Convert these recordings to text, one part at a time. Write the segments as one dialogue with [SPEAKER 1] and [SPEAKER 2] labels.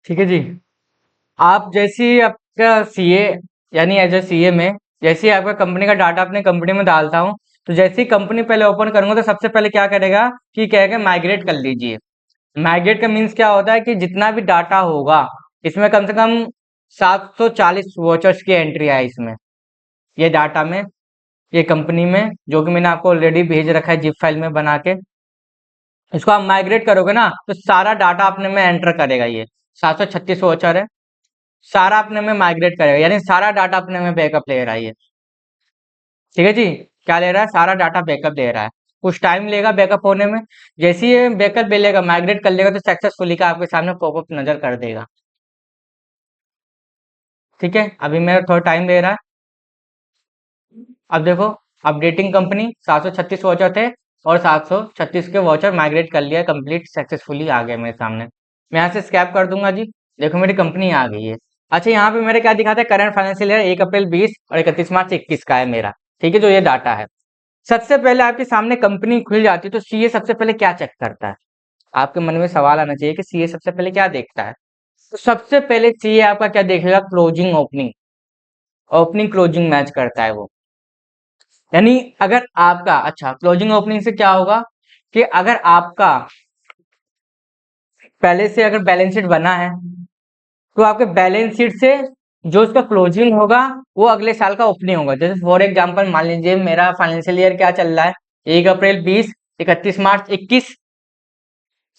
[SPEAKER 1] ठीक है जी। आप जैसे ही आपका सीए, यानी एज ए सीए में जैसे ही आपका कंपनी का डाटा अपने कंपनी में डालता हूँ, तो जैसे ही कंपनी पहले ओपन करूंगा तो सबसे पहले क्या करेगा कि कहेगा माइग्रेट कर लीजिए। माइग्रेट का मीन्स क्या होता है कि जितना भी डाटा होगा इसमें कम से कम 740 वॉचर्स की एंट्री है इसमें, ये डाटा में, ये कंपनी में, जो कि मैंने आपको ऑलरेडी भेज रखा है जिप फाइल में बना के। इसको आप माइग्रेट करोगे ना तो सारा डाटा अपने में एंटर करेगा। ये 736 वॉचर है, सारा अपने में माइग्रेट करेगा, यानी सारा डाटा अपने में बैकअप ले रहा है ये। ठीक है जी। क्या ले रहा है? सारा डाटा बैकअप ले रहा है। कुछ टाइम लेगा बैकअप होने में। जैसे ही ये बैकअप ले लेगा, माइग्रेट कर लेगा, तो सक्सेसफुली का आपके सामने पॉपअप नजर कर देगा। ठीक है, अभी मेरा थोड़ा टाइम ले रहा है। अब देखो, अपडेटिंग कंपनी 736 वॉचर थे और 736 के वॉचर माइग्रेट कर लिया, कंप्लीट सक्सेसफुली आ गए मेरे सामने। मैं यहाँ से स्कैप कर दूंगा जी। देखो मेरी कंपनी आ गई है। अच्छा, यहाँ पे मेरे क्या दिखाता है? करंट फाइनेंशियल ईयर 1 अप्रैल 20 और 31 मार्च 21 का है मेरा। ठीक है, जो ये डाटा है। सबसे पहले आपके सामने कंपनी खुल जाती है तो सीए सबसे पहले क्या चेक करता है? आपके मन में सवाल आना चाहिए कि सीए सबसे पहले क्या देखता है। तो सबसे पहले सीए आपका क्या देखेगा? Closing opening. Opening closing match करता है वो। यानी अगर आपका, अच्छा, क्लोजिंग ओपनिंग से क्या होगा कि अगर आपका पहले से अगर बैलेंस शीट बना है तो आपके बैलेंस शीट से जो उसका क्लोजिंग होगा वो अगले साल का ओपनिंग होगा। जैसे फॉर एग्जांपल मान लीजिए मेरा फाइनेंशियल ईयर क्या चल रहा है? 1 अप्रैल 20, 31 मार्च 21।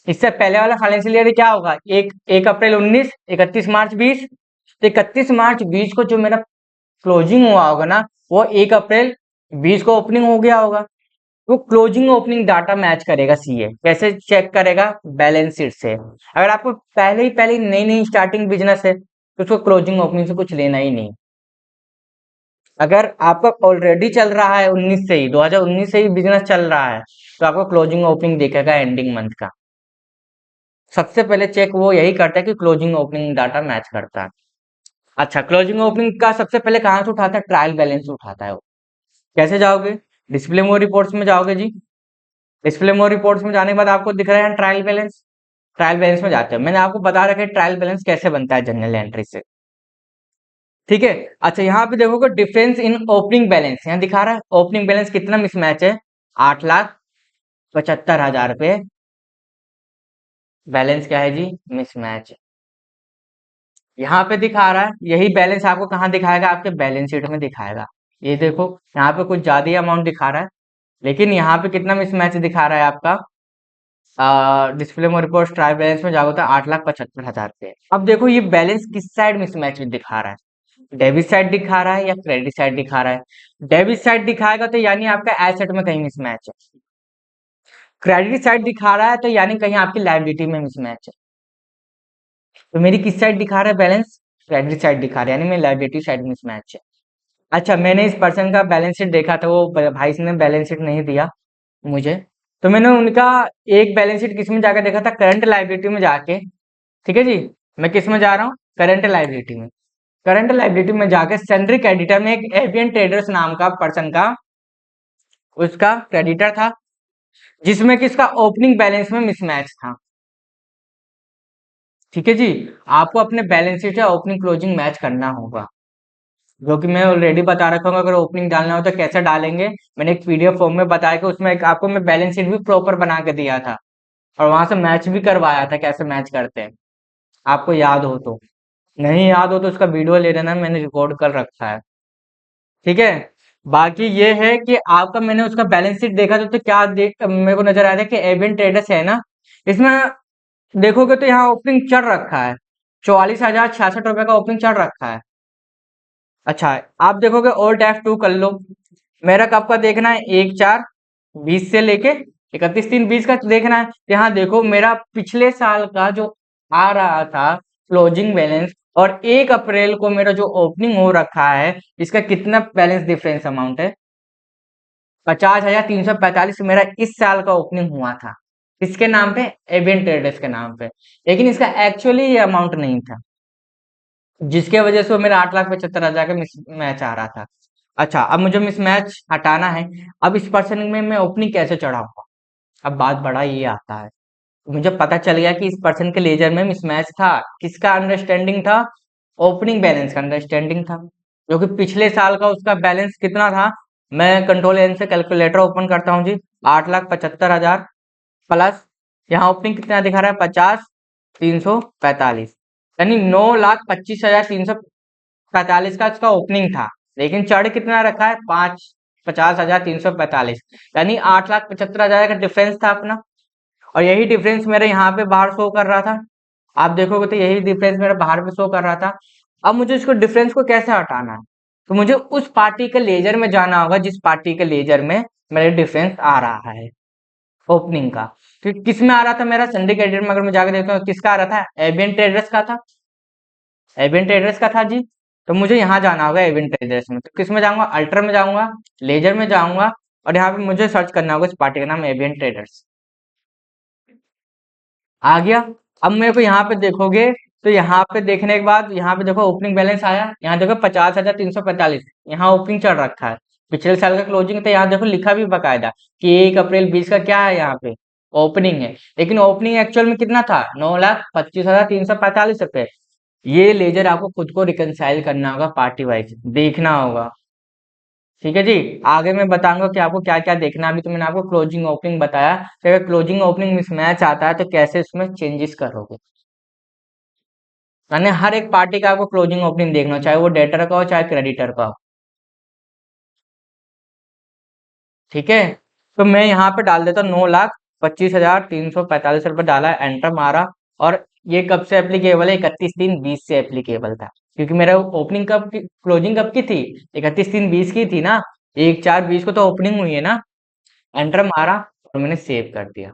[SPEAKER 1] इससे पहले वाला फाइनेंशियल ईयर क्या होगा? 1 अप्रैल 19, 31 मार्च 20। तो 31 मार्च 20 को जो मेरा क्लोजिंग हुआ होगा ना, वो 1 अप्रैल 20 को ओपनिंग हो गया होगा। वो क्लोजिंग ओपनिंग डाटा मैच करेगा सीए। कैसे चेक करेगा? बैलेंस शीट से। अगर आपको पहले ही नई नई स्टार्टिंग बिजनेस है तो उसको क्लोजिंग ओपनिंग से कुछ लेना ही नहीं। अगर आपका ऑलरेडी चल रहा है 19 से ही, 2019 से ही बिजनेस चल रहा है, तो आपको क्लोजिंग ओपनिंग दिखेगा एंडिंग मंथ का। सबसे पहले चेक वो यही करता है कि क्लोजिंग ओपनिंग डाटा मैच करता है। अच्छा, क्लोजिंग ओपनिंग का सबसे पहले कहाँ से उठाता है? ट्रायल बैलेंस से उठाता है वो। कैसे जाओगे? डिस्प्ले मोड रिपोर्ट्स में जाओगे जी। डिस्प्ले मोड रिपोर्ट्स में जाने के बाद आपको दिख रहा है ट्रायल बैलेंस। ट्रायल बैलेंस में जाते हैं, मैंने आपको बता रखा है ट्रायल बैलेंस कैसे बनता है जनरल एंट्री से। ठीक है। अच्छा, यहाँ पे देखोगे डिफरेंस इन ओपनिंग बैलेंस, यहाँ दिखा रहा है ओपनिंग बैलेंस कितना मिसमैच है। 8,75,000 रुपये बैलेंस क्या है जी? मिसमैच। यहाँ पे दिखा रहा है, यही बैलेंस आपको कहाँ दिखाएगा? आपके बैलेंस शीट में दिखाएगा। ये देखो, यहाँ पे कुछ ज्यादा ही अमाउंट दिखा रहा है, लेकिन यहाँ पे कितना मिसमैच दिखा रहा है आपका? डिस्प्ले में रिपोर्ट ट्रायल बैलेंस में जाओगे तो 8,75,000 पे। अब देखो ये बैलेंस किस साइड मिसमैच दिखा रहा है? डेबिट साइड दिखा रहा है या क्रेडिट साइड दिखा रहा है? डेबिट साइड दिखाएगा तो यानी आपका एसेट में कहीं मिसमैच है। क्रेडिट साइड दिखा रहा है तो यानी कहीं आपकी लायबिलिटी में मिसमैच है। तो मेरी किस साइड दिखा रहा है बैलेंस? क्रेडिट साइड दिखा रहा है, यानी मेरी लायबिलिटी साइड मिसमैच है। अच्छा, मैंने इस पर्सन का बैलेंस शीट देखा था, वो भाई ने बैलेंस शीट नहीं दिया मुझे। तो मैंने उनका एक बैलेंस शीट किस में जाकर देखा था? करंट लायबिलिटी में जाके। ठीक है जी। मैं किस में जा रहा हूँ? करंट लायबिलिटी में। करंट लायबिलिटी में जाके सन्ड्री क्रेडिटर में एक एवियन ट्रेडर्स नाम का पर्सन का, उसका क्रेडिटर था, जिसमें कि इसका ओपनिंग बैलेंस में मिसमैच था। ठीक है जी। आपको अपने बैलेंस शीट या ओपनिंग क्लोजिंग मैच करना होगा, जो कि मैं ऑलरेडी बता रखा हूँ। अगर ओपनिंग डालना हो तो कैसे डालेंगे, मैंने एक पीडीएफ फॉर्म में बताया कि उसमें एक आपको मैं बैलेंस शीट भी प्रॉपर बना के दिया था और वहां से मैच भी करवाया था कैसे मैच करते हैं। आपको याद हो तो, नहीं याद हो तो उसका वीडियो ले लेना, मैंने रिकॉर्ड कर रखा है। ठीक है। बाकी ये है कि आपका, मैंने उसका बैलेंस शीट देखा तो क्या देख मेरे को नजर आया था कि एवियन ट्रेडर्स है ना, इसमें देखोगे तो यहाँ ओपनिंग चढ़ रखा है, 44,066 रुपए का ओपनिंग चढ़ रखा है। अच्छा, आप देखोगे ओल्ड F2 कर लो। मेरा कब का देखना है? 1/4/20 से लेके 31/3/20 का देखना है। यहाँ देखो मेरा पिछले साल का जो आ रहा था क्लोजिंग बैलेंस और 1 अप्रैल को मेरा जो ओपनिंग हो रखा है, इसका कितना बैलेंस डिफरेंस अमाउंट है? 50,345 मेरा इस साल का ओपनिंग हुआ था। किसके नाम पे? एवियन ट्रेडर्स के नाम पे। लेकिन इसका एक्चुअली ये अमाउंट नहीं था, जिसके वजह से वो मेरा 8,75,000 का मिस मैच आ रहा था। अच्छा, अब मुझे मिस मैच हटाना है। अब इस पर्सन में मैं ओपनिंग कैसे चढ़ाऊंगा? अब बात बड़ा ये आता है। मुझे पता चल गया कि इस पर्सन के लेजर में मिसमैच था। किसका अंडरस्टैंडिंग था? ओपनिंग बैलेंस का अंडरस्टैंडिंग था, जो कि पिछले साल का उसका बैलेंस कितना था। मैं कंट्रोल एन से कैलकुलेटर ओपन करता हूँ जी। 8,75,000 प्लस यहाँ ओपनिंग कितना दिखा रहा है, 50,345, यानी 9,25,345 का इसका ओपनिंग था। लेकिन चढ़ कितना रखा है, 50,345, यानी 8,75,000 का डिफरेंस था अपना। और यही डिफरेंस मेरे यहाँ पे बाहर शो कर रहा था। आप देखोगे तो यही डिफरेंस मेरे बाहर पे शो कर रहा था। अब मुझे इसको डिफरेंस को कैसे हटाना है, तो मुझे उस पार्टी के लेजर में जाना होगा जिस पार्टी के लेजर में मेरे डिफरेंस आ रहा है ओपनिंग का। तो किस में आ रहा था मेरा, संडे क्रेडिट में अगर मैं जाकर देखता हूँ किसका आ रहा था, एवियन ट्रेडर्स का था। एवियन ट्रेडर्स का था जी। तो मुझे यहाँ जाना होगा एवियन ट्रेडर्स में। तो किस में जाऊंगा, अल्टर में जाऊंगा, लेजर में जाऊंगा, और यहाँ पे मुझे सर्च करना होगा इस पार्टी का नाम एवियन ट्रेडर्स। आ गया। अब मेरे को यहाँ पे देखोगे तो यहाँ पे देखने के बाद यहाँ पे देखो ओपनिंग बैलेंस आया, यहाँ देखो 50,345, यहाँ ओपनिंग चल रखा है। पिछले साल का क्लोजिंग था, यहाँ देखो लिखा भी बकायदा कि 1 अप्रैल 20 का क्या है, यहाँ पे ओपनिंग है। लेकिन ओपनिंग एक्चुअल में कितना था, 9,25,345 रुपए। ये लेजर आपको खुद को रिकंसाइल करना होगा, पार्टी वाइज देखना होगा। ठीक है जी। आगे मैं बताऊंगा कि आपको क्या क्या देखना है। अभी तो मैंने आपको क्लोजिंग ओपनिंग बताया कि अगर क्लोजिंग ओपनिंग मिसमैच आता है तो कैसे इसमें चेंजेस करोगे। यानी हर एक पार्टी का आपको क्लोजिंग ओपनिंग देखना हो, चाहे वो डेटर का हो चाहे क्रेडिटर का हो। ठीक है। तो मैं यहाँ पे डाल देता हूँ 9,25,345 रुपये डाला, एंटर मारा। और ये कब से एप्लीकेबल है, 31/3/20 से एप्लीकेबल था, क्योंकि मेरा ओपनिंग कब की, क्लोजिंग कब की थी, 31/3/20 की थी ना। 1/4/20 को तो ओपनिंग हुई है ना। एंटर मारा और मैंने सेव कर दिया।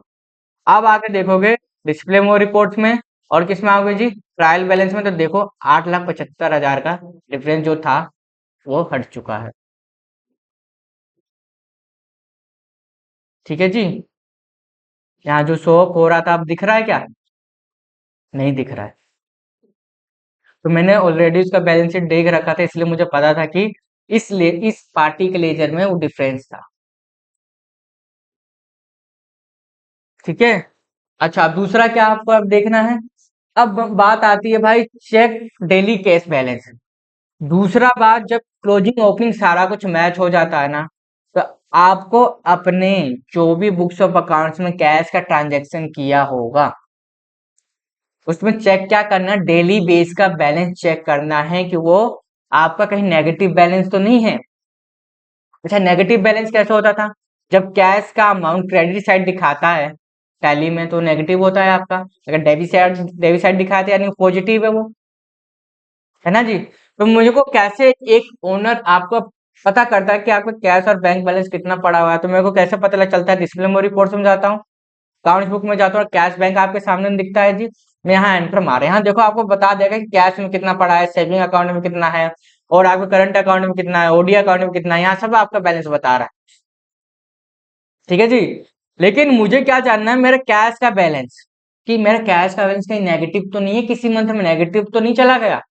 [SPEAKER 1] अब आके देखोगे डिस्प्ले मोर रिपोर्ट्स में, और किस में आओगे जी, ट्रायल बैलेंस में। तो देखो 8,75,000 का डिफरेंस जो था वो हट चुका है। ठीक है जी। यहाँ जो शो ऑफ हो रहा था, अब दिख रहा है क्या, नहीं दिख रहा है। तो मैंने ऑलरेडी उसका बैलेंस शीट देख रखा था, इसलिए मुझे पता था कि इस पार्टी के लेजर में वो डिफरेंस था। ठीक है। अच्छा, अब दूसरा क्या आपको अब देखना है। अब बात आती है भाई, चेक डेली कैश बैलेंस। दूसरा बात, जब क्लोजिंग ओपनिंग सारा कुछ मैच हो जाता है ना, तो आपको अपने जो भी बुक्स ऑफ अकाउंट्स में कैश का ट्रांजैक्शन किया होगा उसमें चेक क्या करना है, डेली बेस का बैलेंस चेक करना है कि वो आपका कहीं नेगेटिव बैलेंस तो नहीं है। अच्छा, नेगेटिव बैलेंस कैसे होता था, जब कैश का अमाउंट क्रेडिट साइड दिखाता है टैली में तो नेगेटिव होता है आपका। अगर डेबिट साइड दिखाते हैं यानी पॉजिटिव है वो, है ना जी। तो मुझे को कैसे एक ओनर आपको पता करता है कि आपका कैश और बैंक बैलेंस कितना पड़ा हुआ है, तो मेरे को कैसे पता लग चलता है, डिस्प्ले में रिपोर्ट में जाता हूँ, अकाउंट बुक में जाता हूँ, कैश बैंक आपके सामने दिखता है जी। मैं यहाँ एंटर मारे, यहाँ देखो आपको बता देगा कि कैश में कितना पड़ा है, सेविंग अकाउंट में कितना है, और आपके करंट अकाउंट में कितना है, ओडी अकाउंट में कितना है, यहाँ सब आपका बैलेंस बता रहा है। ठीक है जी। लेकिन मुझे क्या जानना है, मेरा कैश का बैलेंस, कि मेरा कैश का बैलेंस कहीं नेगेटिव तो नहीं है, किसी मंथ में नेगेटिव तो नहीं चला गया,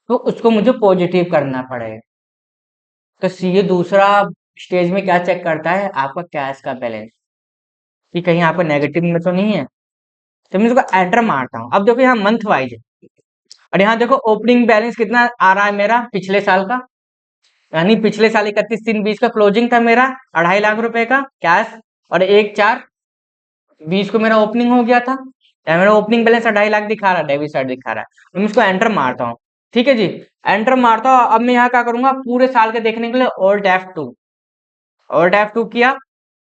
[SPEAKER 1] तो उसको मुझे पॉजिटिव करना पड़ेगा। तो ये दूसरा स्टेज में क्या चेक करता है, आपका कैश का बैलेंस, कि कहीं आपका नेगेटिव में तो नहीं है। तो मैं इसको एंटर मारता हूँ। अब देखो यहाँ मंथ वाइज है, और यहाँ देखो ओपनिंग बैलेंस कितना आ रहा है मेरा पिछले साल का, यानी पिछले साल 31/3/20 का क्लोजिंग था मेरा 2.5 लाख रुपए का कैश, और 1/4/20 को मेरा ओपनिंग हो गया था। या मेरा ओपनिंग बैलेंस 2.5 लाख दिखा रहा है, डेबिट साइड दिखा रहा है। तो मैं इसको एंटर मारता हूँ। ठीक है जी। एंटर मारता हूँ। अब मैं यहाँ क्या करूंगा, पूरे साल के देखने के लिए Alt F2 किया,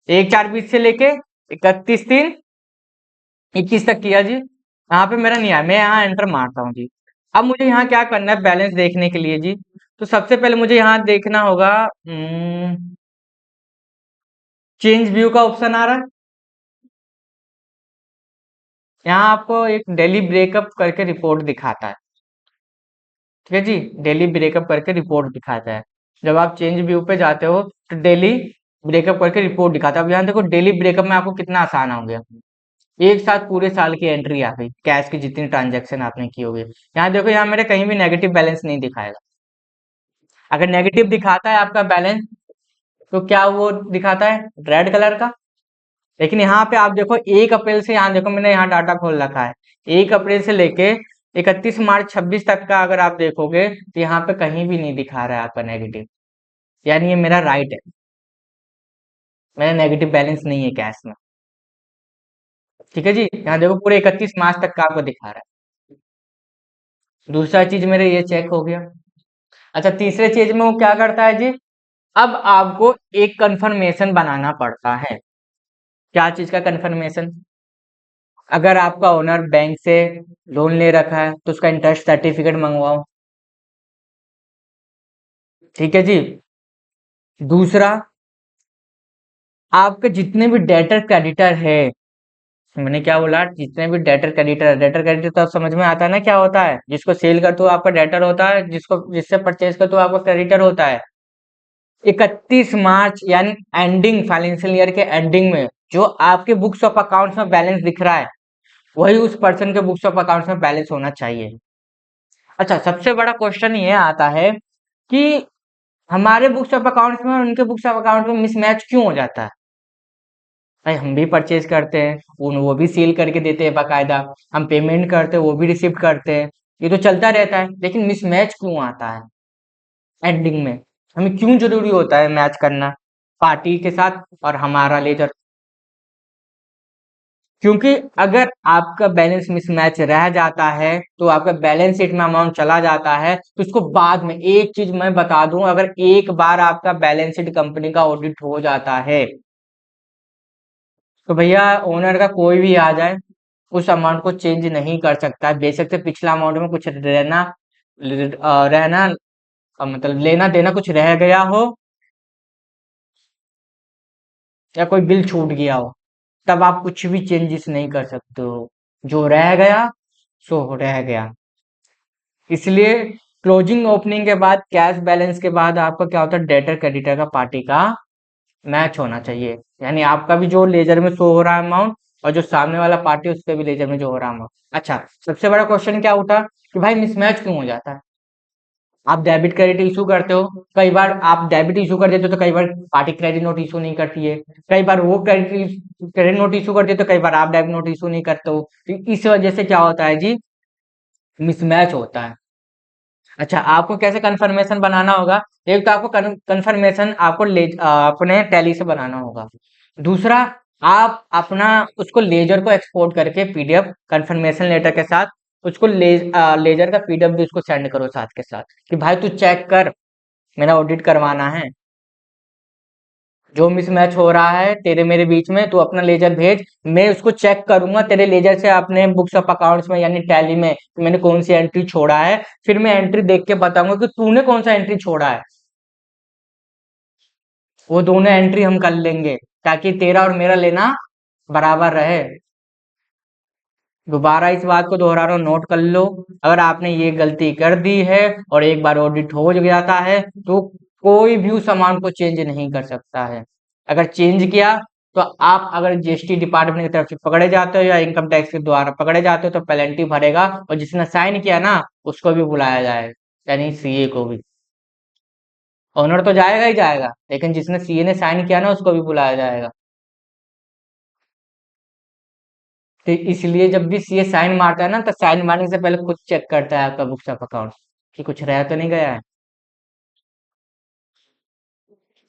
[SPEAKER 1] 1/4/20 से लेके 31/3/21 तक किया जी। यहाँ पे मेरा नहीं आया, मैं यहाँ एंटर मारता हूँ जी। अब मुझे यहाँ क्या करना है बैलेंस देखने के लिए जी, तो सबसे पहले मुझे यहाँ देखना होगा, चेंज व्यू का ऑप्शन आ रहा है। यहाँ आपको एक डेली ब्रेकअप करके रिपोर्ट दिखाता है। ठीक है जी, डेली ब्रेकअप करके रिपोर्ट दिखाता है। जब आप चेंज व्यू पे जाते हो तो डेली ब्रेकअप करके रिपोर्ट दिखाता है। अब यहाँ देखो डेली ब्रेकअप में आपको कितना आसान हो गया, एक साथ पूरे साल की एंट्री आ गई, कैश की जितनी ट्रांजैक्शन आपने की होगी। यहाँ देखो, यहाँ मेरे कहीं भी नेगेटिव बैलेंस नहीं दिखाएगा। अगर नेगेटिव दिखाता है आपका बैलेंस, तो क्या वो दिखाता है रेड कलर का, लेकिन यहाँ पे आप देखो 1 अप्रैल से, यहाँ देखो मैंने यहाँ डाटा खोल रखा है, 1 अप्रैल से लेके 31 मार्च 26 तक का अगर आप देखोगे तो यहाँ पे कहीं भी नहीं दिखा रहा है आपका नेगेटिव, यानी ये मेरा राइट है, मेरा नेगेटिव बैलेंस नहीं है कैश में। ठीक है जी, यहाँ देखो पूरे 31 मार्च तक का आपको दिखा रहा है। दूसरा चीज मेरे ये चेक हो गया। अच्छा, तीसरे चीज में वो क्या करता है जी, अब आपको एक कंफर्मेशन बनाना पड़ता है। क्या चीज का कंफर्मेशन? अगर आपका ओनर बैंक से लोन ले रखा है तो उसका इंटरेस्ट सर्टिफिकेट मंगवाओ। ठीक है जी। दूसरा, आपके जितने भी डेटर क्रेडिटर है, मैंने क्या बोला, जितने भी डेटर क्रेडिटर तो आप समझ में आता है ना क्या होता है? जिसको सेल करते हो आपका डेटर होता है, जिसको जिससे परचेज करते हो आपका क्रेडिटर होता है। 31 मार्च यानी एंडिंग, फाइनेंशियल ईयर के एंडिंग में जो आपके बुक्स ऑफ अकाउंट्स में बैलेंस दिख रहा है, वही उस पर्सन के बुक्स ऑफ अकाउंट्स में बैलेंस होना चाहिए। अच्छा, सबसे बड़ा क्वेश्चन ये आता है कि हमारे बुक्स ऑफ अकाउंट्स में और उनके बुक्स ऑफ अकाउंट में मिसमैच क्यों हो जाता है? भाई हम भी परचेज करते हैं, उन वो भी सील करके देते हैं बाकायदा, हम पेमेंट करते हैं वो भी रिसिप्ट करते हैं, ये तो चलता रहता है, लेकिन मिसमैच क्यों आता है एंडिंग में? हमें क्यों जरूरी होता है मैच करना पार्टी के साथ और हमारा लेजर? क्योंकि अगर आपका बैलेंस मिसमैच रह जाता है तो आपका बैलेंस शीट में अमाउंट चला जाता है, तो इसको बाद में, एक चीज मैं बता दूं, अगर एक बार आपका बैलेंस शीट कंपनी का ऑडिट हो जाता है तो भैया ओनर का कोई भी आ जाए उस अमाउंट को चेंज नहीं कर सकता है, बेशक से पिछला अमाउंट में कुछ रहना मतलब लेना देना कुछ रह गया हो या कोई बिल छूट गया हो, तब आप कुछ भी चेंजेस नहीं कर सकते हो। जो रह गया सो रह गया। इसलिए क्लोजिंग ओपनिंग के बाद, कैश बैलेंस के बाद आपका क्या होता है, डेटर क्रेडिटर का पार्टी का मैच होना चाहिए, यानी आपका भी जो लेजर में शो हो रहा है अमाउंट और जो सामने वाला पार्टी है उसके भी लेजर में जो हो रहा है अमाउंट। अच्छा, सबसे बड़ा क्वेश्चन क्या उठा कि भाई मिसमैच क्यों हो जाता है? आप डेबिट क्रेडिट इशू करते हो, कई बार आप डेबिट इशू कर देते हो तो कई बार पार्टी क्रेडिट नोट इशू नहीं करती है, कई बार वो क्रेडिट नोट इशू करती है तो कई बार आप डेबिट नोट इशू नहीं करते हो, तो इस वजह से क्या होता है जी, मिसमैच होता है। अच्छा, आपको कैसे कंफर्मेशन बनाना होगा? एक तो आपको कंफर्मेशन आपको अपने टैली से बनाना होगा। दूसरा, आप अपना उसको लेजर को एक्सपोर्ट करके पीडीएफ कंफर्मेशन लेटर के साथ उसको लेजर का पीडीएफ भी उसको सेंड करो साथ के साथ कि भाई तू चेक कर, मेरा ऑडिट करवाना है, जो मिसमैच हो रहा है तेरे मेरे बीच में तू अपना लेजर भेज, मैं उसको चेक करूंगा तेरे लेजर से अपने बुक्स ऑफ अकाउंट्स में यानी टैली में कि मैंने कौन सी एंट्री छोड़ा है, फिर मैं एंट्री देख के बताऊंगा कि तूने कौन सा एंट्री छोड़ा है। वो दोनों एंट्री हम कर लेंगे ताकि तेरा और मेरा लेना बराबर रहे। दोबारा इस बात को दोहरा रहा हूँ, नोट कर लो, अगर आपने ये गलती कर दी है और एक बार ऑडिट हो जाता है तो कोई भी उस अमाउंट को चेंज नहीं कर सकता है। अगर चेंज किया तो आप अगर जीएसटी डिपार्टमेंट की तरफ से पकड़े जाते हो या इनकम टैक्स के द्वारा पकड़े जाते हो तो पेनल्टी भरेगा, और जिसने साइन किया ना उसको भी बुलाया जाएगा, यानी सीए को भी। ऑनर तो जाएगा ही जाएगा, लेकिन जिसने सीए ने साइन किया ना उसको भी बुलाया जाएगा। तो इसलिए जब भी सीए साइन मारता है ना तो साइन मारने से पहले खुद चेक करता है आपका बुक्स ऑफ अकाउंट कि कुछ रह तो नहीं गया है।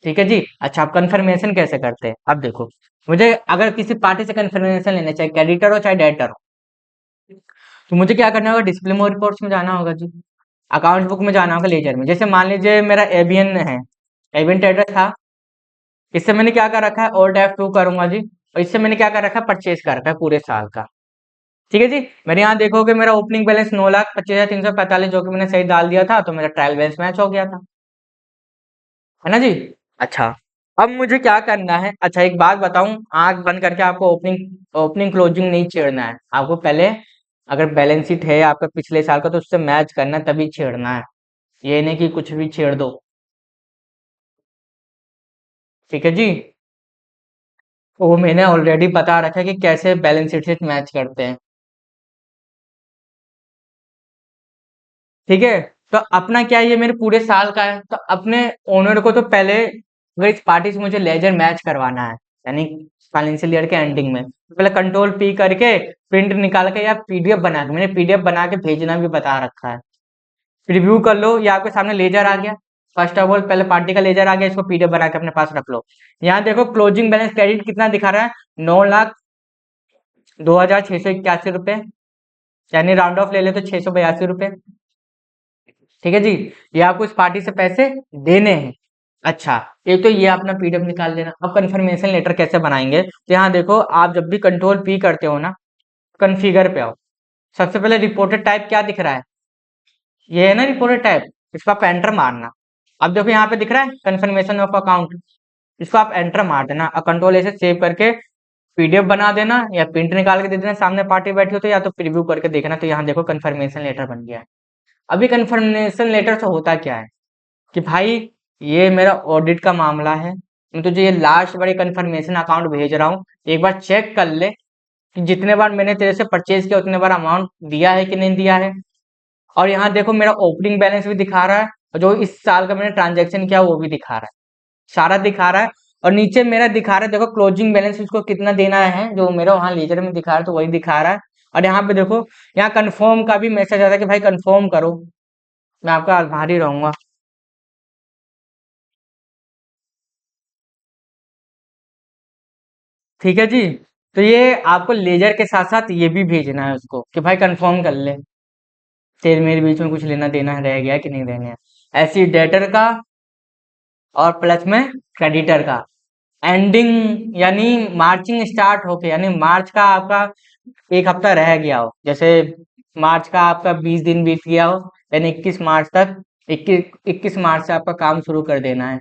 [SPEAKER 1] ठीक है जी। अच्छा, आप कंफर्मेशन कैसे करते हैं? अब देखो, मुझे अगर किसी पार्टी से कंफर्मेशन लेना, चाहे क्रेडिटर हो चाहे डेटर हो, तो मुझे क्या करना होगा, डिस्प्ले मोड रिपोर्ट्स में जाना होगा जी, अकाउंट बुक में जाना होगा लेजर में। जैसे मान लीजिए मेरा एबीएन है, एबीएन ट्रेडर था, इससे मैंने क्या कर रखा है, और F2 करूंगा जी, और इससे मैंने क्या कर रखा है, परचेज कर रखा है पूरे साल का। ठीक है जी। मेरे यहाँ देखोगे मेरा ओपनिंग बैलेंस 9,25,345 जो कि मैंने सही डाल दिया था, तो मेरा ट्रायल बैलेंस मैच हो गया था, है ना जी। अच्छा, अब मुझे क्या करना है, अच्छा एक बात बताऊं, आंख बंद करके आपको ओपनिंग ओपनिंग क्लोजिंग नहीं छेड़ना है, आपको पहले अगर बैलेंस शीट है आपका पिछले साल का तो उससे मैच करना है तभी छेड़ना है, ये नहीं कि कुछ भी छेड़ दो। ठीक है जी। वो मैंने ऑलरेडी बता रखा है कि कैसे बैलेंस शीट से मैच करते हैं। ठीक है, तो अपना क्या है, ये मेरे पूरे साल का है, तो अपने ओनर को तो पहले अगर इस पार्टी से मुझे लेजर मैच करवाना है, यानी फाइनेंशियल ईयर के एंडिंग में। पहले कंट्रोल पी करके प्रिंट निकाल के या पीडीएफ बना के, मैंने पीडीएफ बना के भेजना भी बता रखा है, रिव्यू कर लो। ये आपके सामने लेजर आ गया, फर्स्ट ऑफ ऑल पहले पार्टी का लेजर आ गया, इसको पीडीएफ बना के अपने पास रख लो। यहाँ देखो क्लोजिंग बैलेंस क्रेडिट कितना दिखा रहा है, 9,02,681 रुपए, यानी राउंड ऑफ ले ले तो 682 रुपए। ठीक है जी, ये आपको इस पार्टी से पैसे देने हैं। अच्छा, एक तो ये अपना पीडीएफ निकाल लेना। अब कन्फर्मेशन लेटर कैसे बनाएंगे, तो यहाँ देखो आप जब भी कंट्रोल पी करते हो ना, कन्फिगर पे आओ। सबसे पहले रिपोर्टेड टाइप क्या दिख रहा है, ये है ना रिपोर्टेड टाइप, इसको आप एंटर मारना। अब देखो यहाँ पे दिख रहा है कन्फर्मेशन ऑफ अकाउंट, इसको आप एंटर मार देना और कंट्रोल ऐसे सेव करके पीडीएफ बना देना या प्रिंट निकाल के दे देना। सामने पार्टी बैठी हो तो या तो प्रीव्यू करके देखना। तो यहाँ देखो कन्फर्मेशन लेटर बन गया है। अभी कन्फर्मेशन लेटर से होता क्या है कि भाई ये मेरा ऑडिट का मामला है, मैं तुझे ये लास्ट बार कन्फर्मेशन अकाउंट भेज रहा हूँ, एक बार चेक कर ले कि जितने बार मैंने तेरे से परचेज किया उतने बार अमाउंट दिया है कि नहीं दिया है। और यहाँ देखो मेरा ओपनिंग बैलेंस भी दिखा रहा है, और जो इस साल का मैंने ट्रांजेक्शन किया वो भी दिखा रहा है, सारा दिखा रहा है। और नीचे मेरा दिखा रहा है, देखो क्लोजिंग बैलेंस उसको कितना देना है, जो मेरा वहाँ लेजर में दिखा रहा है तो वही दिखा रहा है। और यहाँ पे देखो, यहाँ कंफर्म का भी मैसेज आता है कि भाई कंफर्म करो, मैं आपका आभारी रहूंगा। ठीक है जी, तो ये आपको लेजर के साथ साथ ये भी भेजना है उसको कि भाई कंफर्म कर ले, तेरे मेरे बीच में कुछ लेना देना रह गया कि नहीं रहना है। ऐसी डेटर का और प्लस में क्रेडिटर का एंडिंग, यानी मार्चिंग स्टार्ट होके, यानी मार्च का आपका एक हफ्ता रह गया हो, जैसे मार्च का आपका 20 दिन बीत गया हो, यानी 21 मार्च तक, 21 मार्च से आपका काम शुरू कर देना है।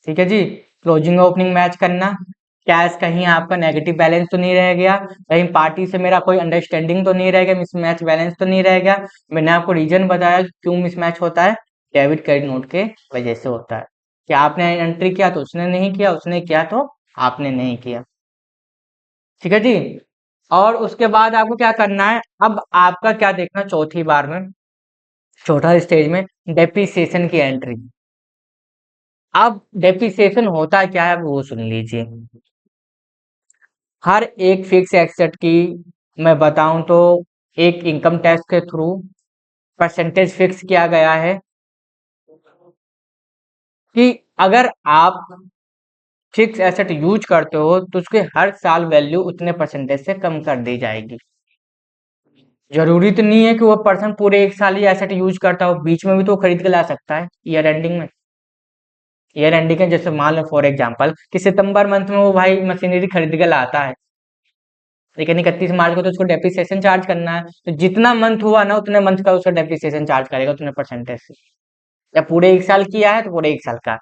[SPEAKER 1] ठीक है जी, क्लोजिंग ओपनिंग मैच करना, कैश कहीं आपका नेगेटिव बैलेंस तो नहीं रह गया, कहीं पार्टी से मेरा कोई अंडरस्टैंडिंग तो नहीं रह गया, मिसमैच बैलेंस तो नहीं रह गया। मैंने आपको रीजन बताया क्यों मिसमैच होता है, डेबिट क्रेडिट नोट के वजह से होता है कि आपने एंट्री किया तो उसने नहीं किया, उसने किया तो आपने नहीं किया। ठीक है जी, और उसके बाद आपको क्या करना है, अब आपका क्या देखना चौथी बार में, चौथा स्टेज में डेप्रिसिएशन की एंट्री। अब डेप्रिसिएशन होता क्या है, अब वो सुन लीजिए। हर एक फिक्स एसेट की मैं बताऊं तो एक इनकम टैक्स के थ्रू परसेंटेज फिक्स किया गया है कि अगर आप फिक्स एसेट यूज करते हो तो उसके हर साल वैल्यू उतने परसेंटेज से कम कर दी जाएगी। जरूरी तो नहीं है कि वो पर्सन पूरे एक साल ही एसेट यूज करता हो, बीच में भी तो वो खरीद के ला सकता है ईयर एंडिंग में। ईयर एंडिंग है, जैसे मान लो फॉर एग्जांपल कि सितंबर मंथ में वो भाई मशीनरी खरीद के लाता है, लेकिन 31 मार्च को तो उसको डेप्रिसिएशन चार्ज करना है, तो जितना मंथ हुआ ना उतने मंथ का उसका डेप्रिसिएशन चार्ज करेगा उतने परसेंटेज से। या पूरे एक साल किया है तो पूरे एक साल का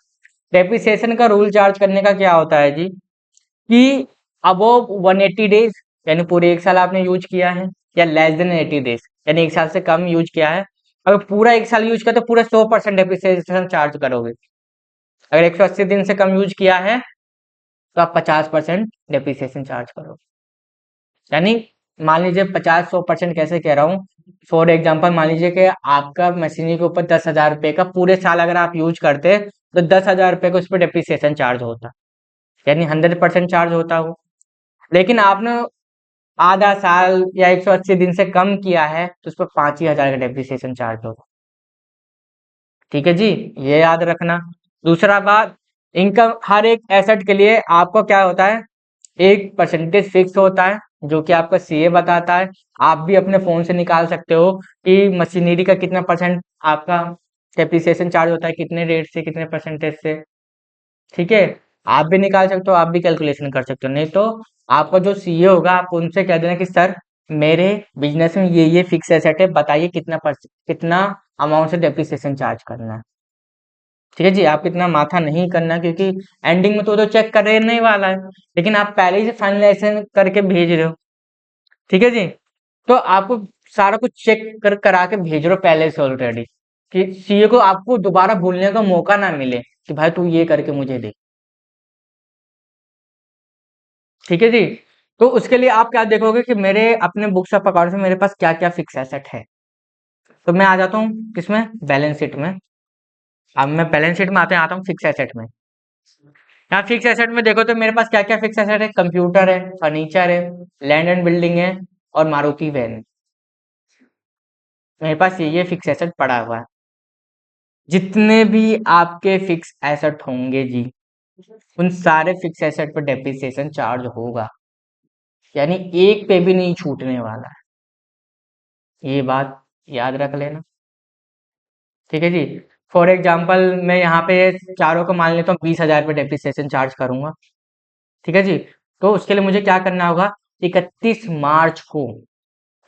[SPEAKER 1] डेप्रिसिएशन का रूल चार्ज करने का क्या होता है जी, कि अबोव 180 डेज, यानी पूरे एक साल आपने यूज किया है, या लेस देन 80 डेज, यानी एक साल से कम यूज किया है। अगर पूरा एक साल यूज किया तो पूरा 100% डेप्रिसिएशन चार्ज करोगे। अगर 180 दिन से कम यूज किया है तो आप 50% डेप्रिसिएशन चार्ज करोगे। यानी मान लीजिए 50-100% कैसे कह रहा हूँ, फॉर एग्जाम्पल मान लीजिए कि आपका मशीनरी के ऊपर 10,000 रुपए का पूरे साल अगर आप यूज करते तो 10,000 रुपए का उस पर डेप्रिसिएशन चार्ज होता, यानी 100% चार्ज होता हो। लेकिन आपने आधा साल या 180 दिन से कम किया है तो उस पर 5,000 का डेप्रिसिएशन चार्ज होगा। ठीक है जी, ये याद रखना। दूसरा बात, इनकम हर एक एसेट के लिए आपको क्या होता है, एक परसेंटेज फिक्स होता है जो कि आपका सीए बताता है। आप भी अपने फोन से निकाल सकते हो कि मशीनरी का कितना परसेंट आपका डेप्रिसिएशन चार्ज होता है, कितने रेट से कितने परसेंटेज से। ठीक है, आप भी निकाल सकते हो, आप भी कैलकुलेशन कर सकते हो। नहीं तो आपका जो सीए होगा आप उनसे कह देना कि सर मेरे बिजनेस में ये फिक्स एसेट है, बताइए कितना अमाउंट से डेप्रिसिएशन चार्ज करना है। ठीक है जी, आप इतना माथा नहीं करना, क्योंकि एंडिंग में तो चेक करने नहीं वाला है, लेकिन आप पहले ही से फाइनलाइजेशन करके भेज रहे हो। ठीक है जी, तो आपको सारा कुछ चेक करा के भेज रहे हो पहले से ऑलरेडी, कि सीए को आपको दोबारा भूलने का मौका ना मिले कि भाई तू ये करके मुझे दे। ठीक है जी, तो उसके लिए आप क्या देखोगे कि मेरे अपने बुक्स ऑफ अकाउंट में मेरे पास क्या क्या फिक्स एसेट है। तो मैं आ जाता हूँ किसमें, बैलेंस शीट में। अब मैं बैलेंस शीट में आता हूँ फिक्स एसेट में। यहाँ फिक्स एसेट में देखो तो मेरे पास क्या क्या फिक्स एसेट है, कंप्यूटर है, फर्नीचर है, लैंड एंड बिल्डिंग है, और मारुति वैन है। मेरे पास ये फिक्स एसेट पड़ा हुआ है। जितने भी आपके फिक्स एसेट होंगे जी, उन सारे फिक्स एसेट पर डेप्रिसिएशन चार्ज होगा, यानी एक पे भी नहीं छूटने वाला है, ये बात याद रख लेना। ठीक है जी। फॉर एग्जाम्पल मैं यहाँ पे चारों को मान लेता हूँ 20,000 पे डेप्रिसिएशन चार्ज करूंगा। ठीक है जी। तो उसके लिए मुझे क्या करना होगा, 31 मार्च को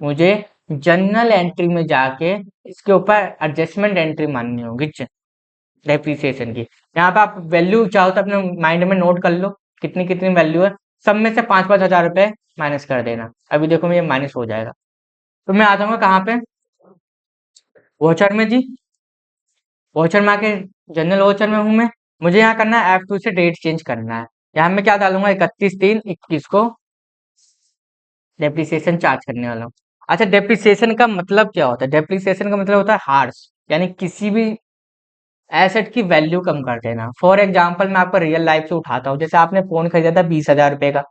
[SPEAKER 1] मुझे जनरल एंट्री में जाके इसके ऊपर एडजस्टमेंट एंट्री माननी होगी डेप्रिसिएशन की। यहाँ पे आप वैल्यू चाहो तो अपने माइंड में नोट कर लो, कितनी कितनी वैल्यू है, सब में से 5-5 हज़ार रुपए माइनस कर देना। अभी देखो ये माइनस हो जाएगा। तो मैं आ जाऊंगा कहाँ पे, वोचर में जी। वोचर में आके जनरल वोचर में हूँ मैं। मुझे यहाँ करना है F2 से डेट चेंज करना है। यहाँ मैं क्या डालूंगा, 31/3/21 को डेप्रिसिएशन चार्ज करने वाला हूँ। अच्छा, डेप्रिसिएशन का मतलब क्या होता है? डेप्रिसिएशन का मतलब होता है हार्स, यानी किसी भी एसेट की वैल्यू कम कर देना। फॉर एग्जाम्पल मैं आपको रियल लाइफ से उठाता हूँ, जैसे आपने फोन खरीदा था 20,000 रुपए का,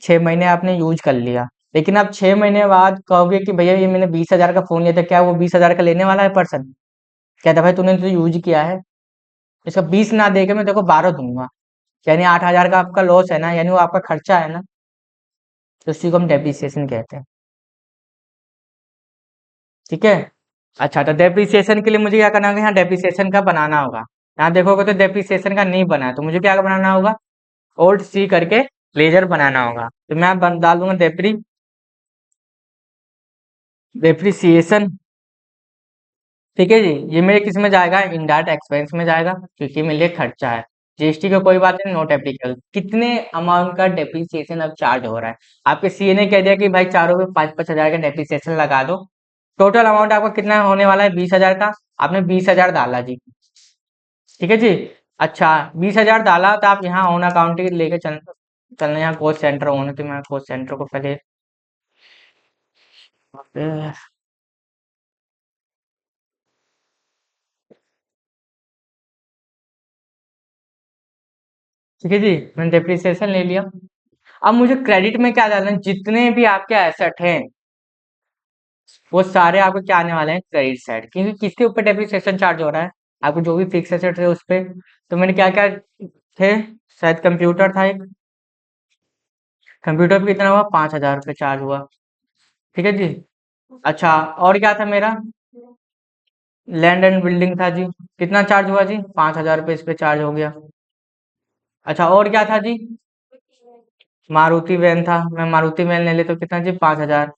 [SPEAKER 1] 6 महीने आपने यूज कर लिया, लेकिन आप 6 महीने बाद कहोगे कि भैया ये मैंने 20,000 का फोन लिया था, क्या वो 20,000 का लेने वाला है पर्सन? कहता भाई तूने तो यूज किया है, इसका 20 ना देके मैं देखो 12 दूंगा, यानी 8,000 का आपका लॉस है ना, यानी वो आपका खर्चा है ना। तो उसी को हम डेप्रिसिएशन कहते हैं। ठीक है। अच्छा, तो डेप्रिसिएशन के लिए मुझे क्या करना होगा, यहाँ डेप्रिसिएशन का बनाना होगा। यहाँ देखोगे तो डेप्रिसिएशन का नहीं बना है, तो मुझे क्या बनाना होगा, ओल्ड सी करके लेजर बनाना होगा। तो मैं डाल दूंगा डेप्रिसिएशन। ठीक है जी। ये मेरे किस में जाएगा, इनडायरेक्ट एक्सपेंस में जाएगा, क्योंकि मेरे लिए खर्चा है। जीएसटी का कोई बात नहीं, नॉट एप्लीकेबल। कितने अमाउंट का डेप्रिसिएशन अब चार्ज हो रहा है? आपके सीए ने कह दिया कि भाई चारों पे 5-5 हज़ार का डेप्रिसिएशन लगा दो। टोटल अमाउंट आपका कितना होने वाला है, 20,000 का। आपने 20,000 डाला जी। ठीक है जी। अच्छा, 20,000 डाला तो आप यहाँ ऑन अकाउंट लेके चलना, यहाँ कॉस्ट सेंटर होने, तो मैं कॉस्ट सेंटर को पहले ठीक है जी। मैंने डेप्रिसिएशन ले लिया। अब मुझे क्रेडिट में क्या डालना है, जितने भी आपके एसेट हैं वो सारे आपको क्या आने वाले हैं, क्रेडिट साइड, क्योंकि किसके ऊपर डेप्रिसिएशन चार्ज हो रहा है, आपको जो भी फिक्स एसेट है उस पे। तो मैंने क्या क्या थे, शायद कंप्यूटर था एक, कंप्यूटर पे कितना हुआ, 5,000 रुपये चार्ज हुआ। ठीक है जी। अच्छा, और क्या था मेरा, लैंड एंड बिल्डिंग था जी, कितना चार्ज हुआ जी, 5,000 रुपये इस पे चार्ज हो गया। अच्छा, और क्या था जी, मारुति वैन था, मैं मारुति वैन ले ले तो कितना जी, 5,000।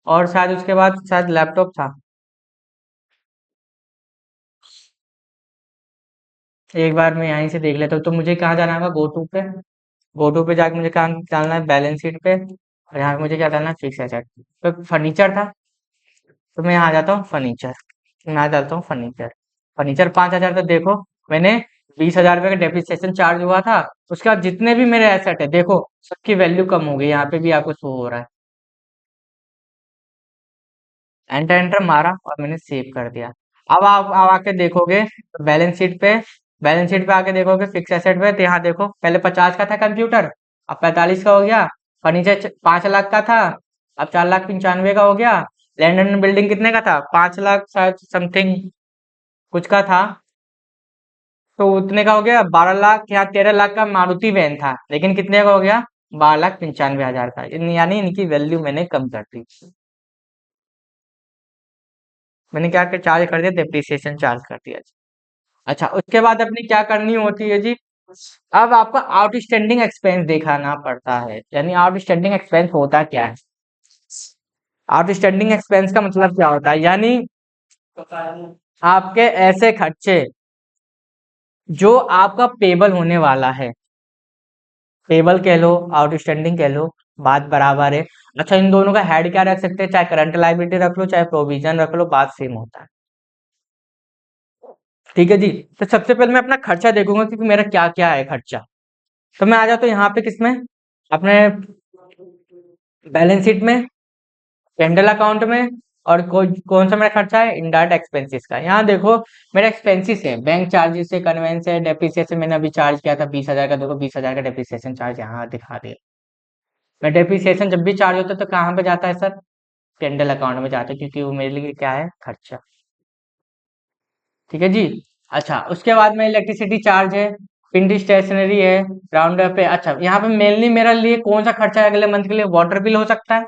[SPEAKER 1] और शायद उसके बाद शायद लैपटॉप था। एक बार मैं यहीं से देख लेता हूँ। तो मुझे कहाँ जाना होगा, गो टू पे। गो टू पे जाके मुझे कहाँ डालना है, बैलेंस शीट पे, और यहाँ पे मुझे क्या डालना है, फिक्स एसेट। तो फर्नीचर था, तो मैं यहाँ आ जाता हूँ फर्नीचर, मैं आ जाता हूँ फर्नीचर। फर्नीचर 5,000, तो देखो मैंने 20,000 रुपये का डेप्रिसिएशन चार्ज हुआ था। उसके बाद जितने भी मेरे एसेट है देखो, सबकी वैल्यू कम हो गई, यहाँ पे भी आपको शो हो रहा है। एंटर एंटर मारा और मैंने सेव कर दिया। अब आप आके देखोगे बैलेंस शीट पे, बैलेंस शीट पे आके देखोगे फिक्स एसेट पे, तो यहाँ देखो पहले 50 का था कंप्यूटर, अब 45 का हो गया। फर्नीचर 5 लाख का था, अब 4,95,000 का हो गया। लैंड एंड बिल्डिंग कितने का था, 5 लाख शायद समथिंग कुछ का था, तो उतने का हो गया 12 लाख। यहाँ 13 लाख का मारुति वैन था, लेकिन कितने का हो गया, 12,95,000 का। यानी इनकी वैल्यू मैंने कम कर दी। मैंने क्या कर चार्ज कर दिया, डेप्रिसिएशन चार्ज कर दिया जी। अच्छा, उसके बाद अपनी क्या करनी होती है जी, अब आपका आउटस्टैंडिंग एक्सपेंस दिखाना पड़ता है। यानी आउटस्टैंडिंग एक्सपेंस होता क्या है, आउटस्टैंडिंग एक्सपेंस का मतलब क्या होता है, यानी आपके ऐसे खर्चे जो आपका पेबल होने वाला है, पेबल कह लो, आउटस्टैंडिंग कह लो, बात बराबर है। अच्छा, इन दोनों का हेड क्या रख सकते हैं, चाहे करंट लायबिलिटी रख लो चाहे प्रोविजन रख लो, बात सेम होता है। ठीक है जी। तो सबसे पहले मैं अपना खर्चा देखूंगा कि मेरा क्या क्या है खर्चा। तो मैं आ जाता हूँ यहाँ पे किसमें, अपने बैलेंस शीट में, कैंडल अकाउंट में, और कौन सा मेरा खर्चा है, इनडायरेक्ट एक्सपेंसेस का। यहाँ देखो मेरा एक्सपेंसेस है, बैंक चार्जेस है, कन्वेंस है, डेप्रिसिएशन मैंने अभी चार्ज किया था 20,000 का, देखो 20,000 का डेप्रिसिएशन चार्ज यहाँ दिखा दिया। मैं डेप्रिसिएशन जब भी चार्ज होता है तो कहाँ पे जाता है सर, पेंडल अकाउंट में जाता है, क्योंकि वो मेरे लिए क्या है, खर्चा। ठीक है जी। अच्छा, उसके बाद में इलेक्ट्रिसिटी चार्ज है, प्रिंटिंग स्टेशनरी है, राउंड अप है। अच्छा, यहाँ पे मेनली मेरा लिए कौन सा खर्चा है अगले मंथ के लिए, वाटर बिल हो सकता है,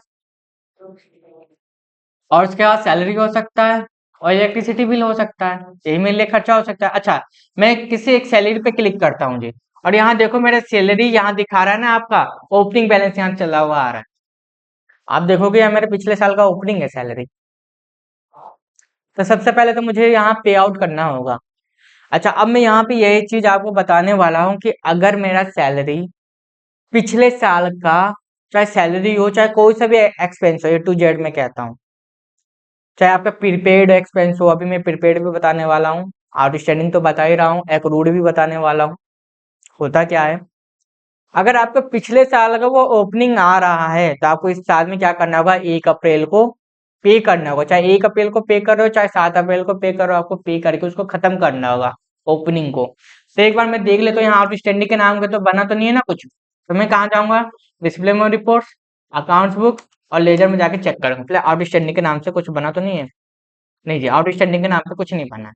[SPEAKER 1] और उसके बाद सैलरी हो सकता है, और इलेक्ट्रिसिटी बिल हो सकता है, यही मेरे लिए खर्चा हो सकता है। अच्छा, मैं किसी एक सैलरी पे क्लिक करता हूँ जी, और यहाँ देखो मेरा सैलरी यहाँ दिखा रहा है ना, आपका ओपनिंग बैलेंस यहाँ चला हुआ आ रहा है। आप देखोगे यहाँ मेरे पिछले साल का ओपनिंग है सैलरी। तो सबसे पहले तो मुझे यहाँ पे आउट करना होगा। अच्छा, अब मैं यहाँ पे यही चीज आपको बताने वाला हूँ कि अगर मेरा सैलरी पिछले साल का, चाहे सैलरी हो चाहे कोई सा भी एक्सपेंस हो, A to Z में कहता हूँ, चाहे आपका प्रीपेड एक्सपेंस हो, अभी मैं प्रीपेड भी बताने वाला हूँ, आउटस्टैंडिंग तो बता ही रहा हूँ, एक्रूड भी बताने वाला हूँ। होता क्या है, अगर आपका पिछले साल का वो ओपनिंग आ रहा है तो आपको इस साल में क्या करना होगा, 1 अप्रैल को पे करना होगा। चाहे 1 अप्रैल को पे कर रहे हो, चाहे 7 अप्रैल को पे कर रहे हो, आपको पे करके उसको खत्म करना होगा ओपनिंग को। तो एक बार मैं देख लेता हूँ यहाँ आउटस्टैंडिंग के नाम के तो बना तो नहीं है ना कुछ, तो मैं कहाँ जाऊंगा, डिस्प्ले में रिपोर्ट्स, अकाउंट्स बुक, और लेजर में जाके चेक करूंगा पहले आउटस्टैंडिंग के नाम से कुछ बना तो नहीं है। नहीं जी, आउटस्टैंडिंग के नाम से कुछ नहीं बना है।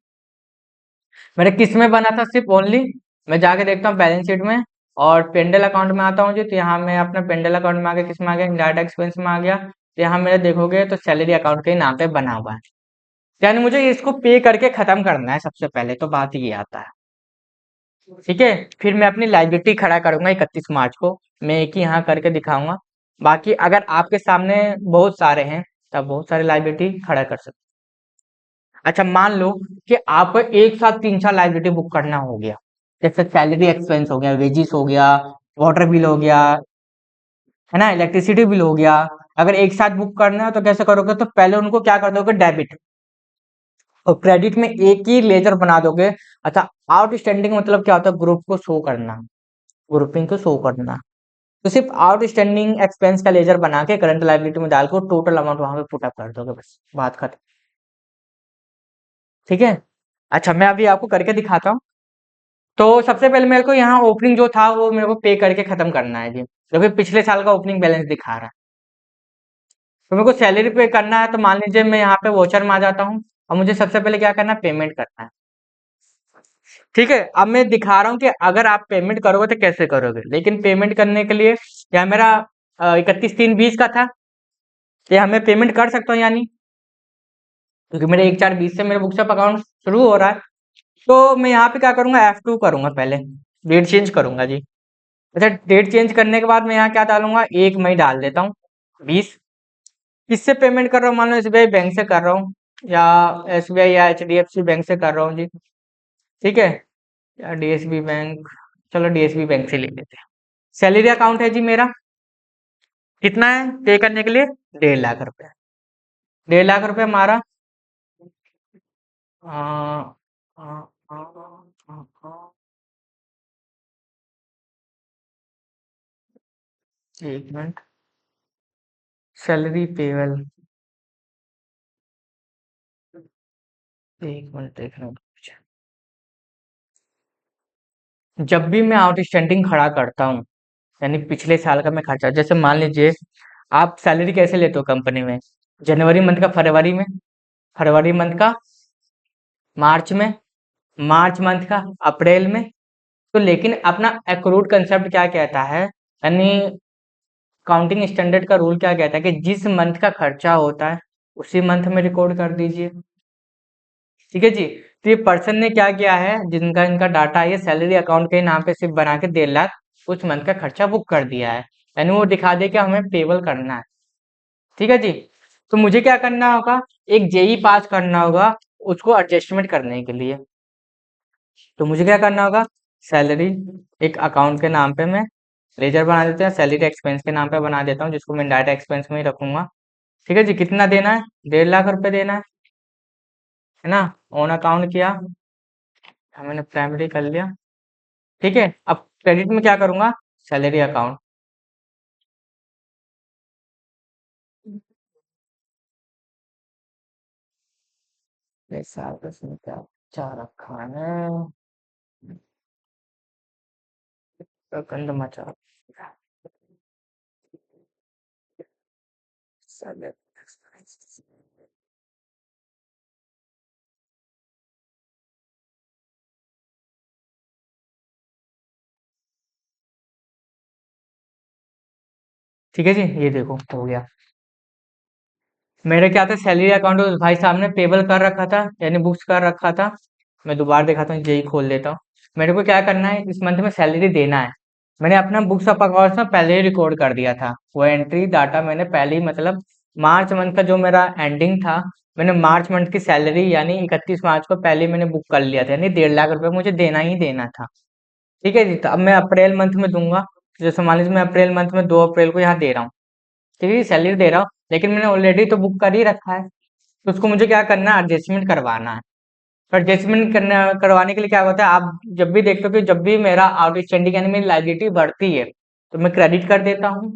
[SPEAKER 1] मेरे किस में बना था, सिर्फ ओनली, मैं जाके देखता हूँ बैलेंस शीट में, और पेंडल अकाउंट में आता हूँ जी, तो यहाँ मैं अपना पेंडल अकाउंट में आ गया, किस में आ गया, डायरेक्ट एक्सपेंस में आ गया, तो यहाँ मेरे देखोगे तो सैलरी अकाउंट के नाम पे बना हुआ है। यानी मुझे इसको पे करके खत्म करना है, सबसे पहले तो बात ये आता है। ठीक है, फिर मैं अपनी लाइबिलिटी खड़ा करूंगा 31 मार्च को, मैं एक ही यहाँ करके दिखाऊंगा। बाकी अगर आपके सामने बहुत सारे हैं तब बहुत सारे लाइबिलिटी खड़ा कर सकते। अच्छा, मान लो कि आपको एक साथ 3 4 लाइबिलिटी बुक करना हो गया, जैसे सैलरी एक्सपेंस हो गया, वेजिस हो गया, वाटर बिल हो गया, है ना, इलेक्ट्रिसिटी बिल हो गया। अगर एक साथ बुक करना है तो कैसे करोगे, तो पहले उनको क्या कर दोगे, डेबिट, और क्रेडिट में एक ही लेजर बना दोगे। अच्छा, आउटस्टैंडिंग मतलब क्या होता है, ग्रुप को शो करना, ग्रुपिंग को शो करना। तो सिर्फ आउटस्टैंडिंग एक्सपेंस का लेजर बना के करंट लायबिलिटी में डाल के टोटल अमाउंट वहां पे पुट अप कर दोगे, बस बात खत्म। ठीक है। अच्छा, मैं अभी आपको करके दिखाता हूँ। तो सबसे पहले मेरे को यहाँ ओपनिंग जो था वो मेरे को पे करके खत्म करना है जी, क्योंकि पिछले साल का ओपनिंग बैलेंस दिखा रहा है। तो मेरे को सैलरी पे करना है, तो मान लीजिए मैं यहाँ पे वोचर में आ जाता हूँ, और मुझे सबसे पहले क्या करना है, पेमेंट करना है। ठीक है, अब मैं दिखा रहा हूँ कि अगर आप पेमेंट करोगे तो कैसे करोगे, लेकिन पेमेंट करने के लिए यहाँ मेरा 31/3/20 का था, तो यहाँ मैं पेमेंट कर सकता हूँ यानी, क्योंकि मेरे 1/4/20 से मेरा बुक्स ऑफ अकाउंट शुरू हो रहा है। तो मैं यहाँ पे क्या करूंगा, F2 करूंगा, पहले डेट चेंज करूंगा जी। अच्छा, डेट चेंज करने के बाद मैं यहाँ क्या डालूंगा, 1 मई डाल देता हूँ 20। किससे पेमेंट कर रहा हूँ, मान लो SBI बैंक से कर रहा हूँ, या SBI या HDFC बैंक से कर रहा हूँ जी। ठीक है, या DSB बैंक, चलो DSB बैंक से ले लेते हैं। सैलरी अकाउंट है जी मेरा, कितना है पे करने के लिए, 1.5 लाख रुपए, 1.5 लाख रुपए हमारा। आ, आ, आ, एक मिनट, सैलरी पेबल, एक मिनट देखना मुझे। जब भी मैं आउटस्टैंडिंग खड़ा करता हूँ, यानी पिछले साल का मैं खर्चा, जैसे मान लीजिए आप सैलरी कैसे लेते हो कंपनी में, जनवरी मंथ का फरवरी में, फरवरी मंथ का मार्च में, मार्च मंथ का अप्रैल में। तो लेकिन अपना एक्रूड कंसेप्ट क्या कहता है, यानी काउंटिंग स्टैंडर्ड का रूल क्या कहता है कि जिस मंथ का खर्चा होता है उसी मंथ में रिकॉर्ड कर दीजिए। ठीक है जी। तो ये पर्सन ने क्या किया है, जिनका इनका डाटा है, ये सैलरी अकाउंट के नाम पे सिर्फ बना के 1.5 लाख उस मंथ का खर्चा बुक कर दिया है, यानी वो दिखा दे कि हमें पेबल करना है। ठीक है जी। तो मुझे क्या करना होगा, एक जेई पास करना होगा उसको एडजस्टमेंट करने के लिए। तो मुझे क्या करना होगा, सैलरी एक अकाउंट के नाम पे मैं लेजर बना देते हैं, सैलरी एक्सपेंस के नाम पे बना देता हूँ, जिसको मैं डायरेक्ट एक्सपेंस में ही रखूंगा। ठीक है जी, कितना देना है, 1.5 लाख रुपए देना है ना, ऑन अकाउंट किया, मैंने प्राइमरी कर लिया। ठीक है, अब क्रेडिट में क्या करूंगा, सैलरी अकाउंट, साल का इसमें क्या चाह रखा है, प्रखंड मचा ठीक है जी, ये देखो हो गया। मेरे क्या था, सैलरी अकाउंट भाई साहब ने पेबल कर रखा था, यानी बुक्स कर रखा था। मैं दोबारा दिखाता हूँ, यही खोल लेता हूँ। मेरे को क्या करना है, इस मंथ में सैलरी देना है। मैंने अपना बुक्स ऑफ अकाउंट्स में पहले ही रिकॉर्ड कर दिया था, वो एंट्री डाटा मैंने पहले ही, मतलब मार्च मंथ का जो मेरा एंडिंग था, मैंने मार्च मंथ की सैलरी यानी 31 मार्च को पहले ही मैंने बुक कर लिया था, यानी 1.5 लाख रुपए मुझे देना ही देना था। ठीक है जी, तो अब मैं अप्रैल मंथ में दूंगा। जैसे मान लीजिए मैं अप्रैल मंथ में 2 अप्रैल को यहाँ दे रहा हूँ, ठीक है, सैलरी दे रहा हूँ, लेकिन मैंने ऑलरेडी तो बुक कर ही रखा है, तो उसको मुझे क्या करना है, एडजस्टमेंट करवाना है। तो एडजस्टमेंट करना करवाने के लिए क्या होता है, आप जब भी देखते हो कि जब भी मेरा आउटस्टैंडिंग यानी मेरी लायबिलिटी बढ़ती है, तो मैं क्रेडिट कर देता हूँ।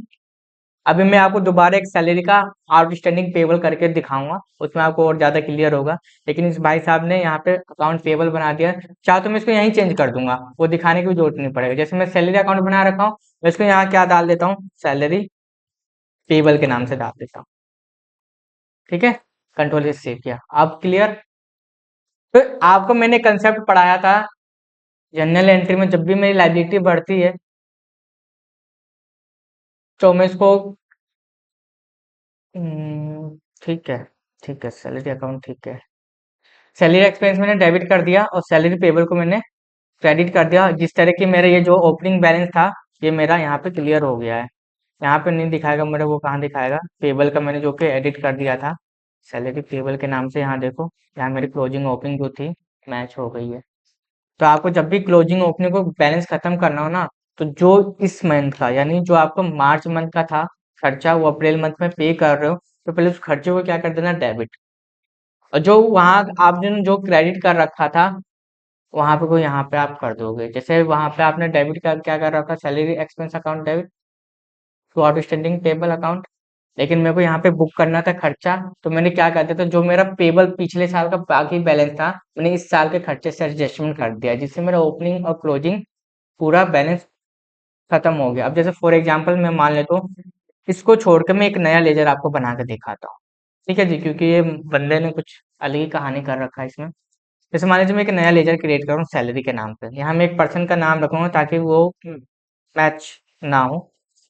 [SPEAKER 1] अभी मैं आपको दोबारा एक सैलरी का आउटस्टैंडिंग पेबल करके दिखाऊंगा, उसमें आपको और ज्यादा क्लियर होगा। लेकिन इस भाई साहब ने यहाँ पे अकाउंट पेबल बना दिया, चाहे तो मैं इसको यहीं चेंज कर दूंगा, वो दिखाने की भी जरूरत नहीं पड़ेगा। जैसे मैं सैलरी अकाउंट बना रखा हूँ, मैं इसको यहाँ क्या डाल देता हूँ, सैलरी पेबल के नाम से डाल देता हूँ। ठीक है, कंट्रोल एस सेव किया, आप क्लियर। तो आपको मैंने कंसेप्ट पढ़ाया था, जनरल एंट्री में जब भी मेरी लायबिलिटी बढ़ती है, तो मैं इसको ठीक है, ठीक है, सैलरी अकाउंट ठीक है। सैलरी एक्सपेंस मैंने डेबिट कर दिया और सैलरी पेबल को मैंने क्रेडिट कर दिया। जिस तरह की मेरे ये जो ओपनिंग बैलेंस था, ये मेरा यहाँ पे क्लियर हो गया है। यहाँ पे नहीं दिखाएगा मेरे को, कहाँ दिखाएगा, पेबल का मैंने जो कि एडिट कर दिया था, सैलरी पेबल के नाम से, यहाँ देखो, यहाँ मेरी क्लोजिंग ओपनिंग जो थी मैच हो गई है। तो आपको जब भी क्लोजिंग ओपनिंग को बैलेंस खत्म करना हो ना, तो जो इस मंथ का यानी जो आपको मार्च मंथ का था खर्चा, वो अप्रैल मंथ में पे कर रहे हो, तो पहले उस खर्चे को क्या कर देना, डेबिट। और जो वहां आपने जो क्रेडिट कर रखा था, वहां पे को यहाँ पे आप कर दोगे। जैसे वहां पे आपने डेबिट का क्या कर रखा, salary expense account debit to outstanding payable account, लेकिन मेरे को यहाँ पे बुक करना था खर्चा, तो मैंने क्या कर दिया था, जो मेरा पेबल पिछले साल का बाकी बैलेंस था, मैंने इस साल के खर्चे से एडजस्टमेंट कर दिया, जिससे मेरा ओपनिंग और क्लोजिंग पूरा बैलेंस खत्म हो गया। अब जैसे फॉर एग्जांपल मैं मान लेता हूँ, इसको छोड़ के मैं एक नया लेजर आपको बना के दिखाता हूँ। ठीक है जी, क्योंकि ये बंदे ने कुछ अलग ही कहानी कर रखा है इसमें। जैसे मान लीजिए मैं एक नया लेजर क्रिएट करूँ सैलरी के नाम पे, यहाँ मैं एक पर्सन का नाम रखूंगा ताकि वो मैच ना हो।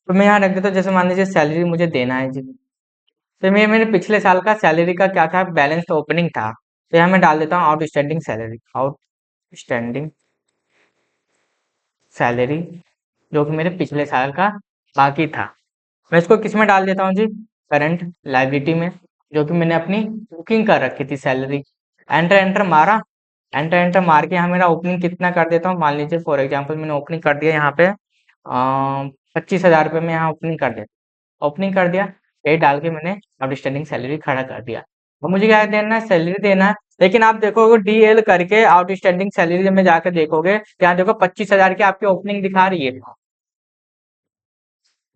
[SPEAKER 1] तो मैं यहाँ रख देता हूँ, जैसे मान लीजिए सैलरी मुझे देना है जी, तो मैं मेरे पिछले साल का सैलरी का क्या था, बैलेंस ओपनिंग था, तो यहाँ मैं डाल देता हूँ आउटस्टैंडिंग सैलरी, आउटस्टैंडिंग सैलरी, जो कि मेरे पिछले साल का बाकी था। मैं इसको किस में डाल देता हूँ जी, करंट लाइबिलिटी में, जो कि मैंने अपनी बुकिंग कर रखी थी सैलरी। एंटर एंटर मारा, एंटर एंटर मार के यहाँ मेरा ओपनिंग कितना कर देता हूँ, मान लीजिए फॉर एग्जांपल मैंने ओपनिंग कर दिया यहाँ पे 25,000 रुपये में, यहाँ ओपनिंग कर दिया, ओपनिंग कर दिया, ये डाल के मैंने आउटस्टैंडिंग सैलरी खड़ा कर दिया। और मुझे क्या देना है, सैलरी देना है। लेकिन आप देखोगे डीएल करके आउटस्टैंडिंग सैलरी में जाकर देखोगे, तो यहाँ देखो 25,000 की आपकी ओपनिंग दिखा रही है।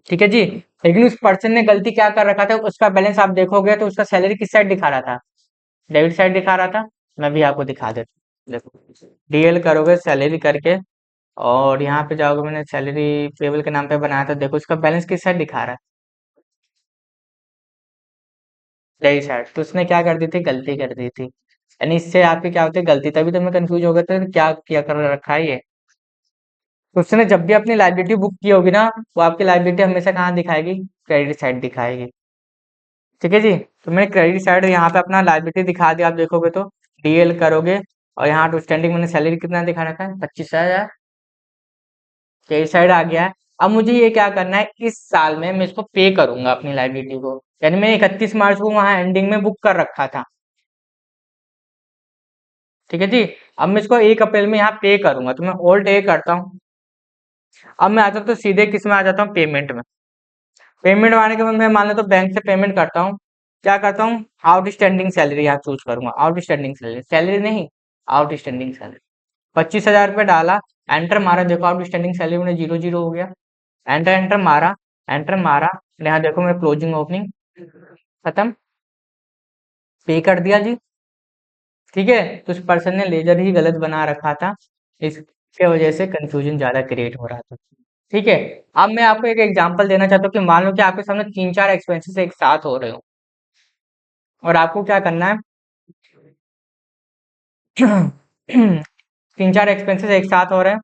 [SPEAKER 1] ठीक है जी, लेकिन उस पर्सन ने गलती क्या कर रखा था, उसका बैलेंस आप देखोगे तो उसका सैलरी किस साइड दिखा रहा था, डेबिट साइड दिखा रहा था। मैं भी आपको दिखा देता हूँ, देखो डीएल करोगे सैलरी करके, और यहाँ पे जाओगे, मैंने सैलरी पेबल के नाम पे बनाया था, देखो इसका बैलेंस किस साइड दिखा रहा है, डेबिट साइड। तो उसने क्या कर दी थी, गलती कर दी थी, यानी इससे आपकी क्या होती है, गलती। तभी तो मैं कंफ्यूज हो गया था कि क्या क्या कर रखा है ये। तो उसने जब भी अपनी लाइबिलिटी बुक की होगी ना, वो आपकी लाइबिलिटी हमेशा कहाँ दिखाएगी, क्रेडिट साइड दिखाएगी। ठीक है जी, तो मैंने क्रेडिट साइड यहाँ पे अपना लायबिलिटी दिखा दिया, आप देखोगे तो डीएल करोगे, और यहाँ आउटस्टैंडिंग मैंने सैलरी कितना दिखा रखा है, 25,000, क्रेडिट साइड आ गया है। अब मुझे ये क्या करना है, इस साल में मैं इसको पे करूंगा अपनी लायबिलिटी को, यानी मैं 31 मार्च को वहां एंडिंग में बुक कर रखा था। ठीक है जी, अब मैं इसको 1 अप्रैल में यहाँ पे करूंगा, तो मैं ओल्ड ए करता हूँ। अब मैं आता हूँ तो सीधे किस में आ जाता हूँ, पेमेंट में। पेमेंट आने के बाद मैं मान लेता हूँ बैंक से पेमेंट करता हूँ, क्या करता हूँ, आउटस्टैंडिंग सैलरी यहाँ चूज करूंगा, आउटस्टैंडिंग सैलरी, सैलरी नहीं, आउटस्टैंडिंग सैलरी, 25,000 रुपये डाला, एंटर मारा, देखो आउटस्टैंडिंग सैलरी में 0 0 हो गया। एंटर एंटर मारा, एंटर मारा, यहाँ देखो मैं क्लोजिंग ओपनिंग खत्म, पे कर दिया जी। ठीक है, तो उस पर्सन ने लेजर ही गलत बना रखा था, इसके वजह से कंफ्यूजन ज़्यादा क्रिएट हो रहा था। ठीक है, अब मैं आपको एक एग्जांपल देना चाहता हूँ कि मान लो कि आपके सामने 3-4 एक्सपेंसेस एक साथ हो रहे हो और आपको क्या करना है 3-4 एक्सपेंसेस एक साथ हो रहे हैं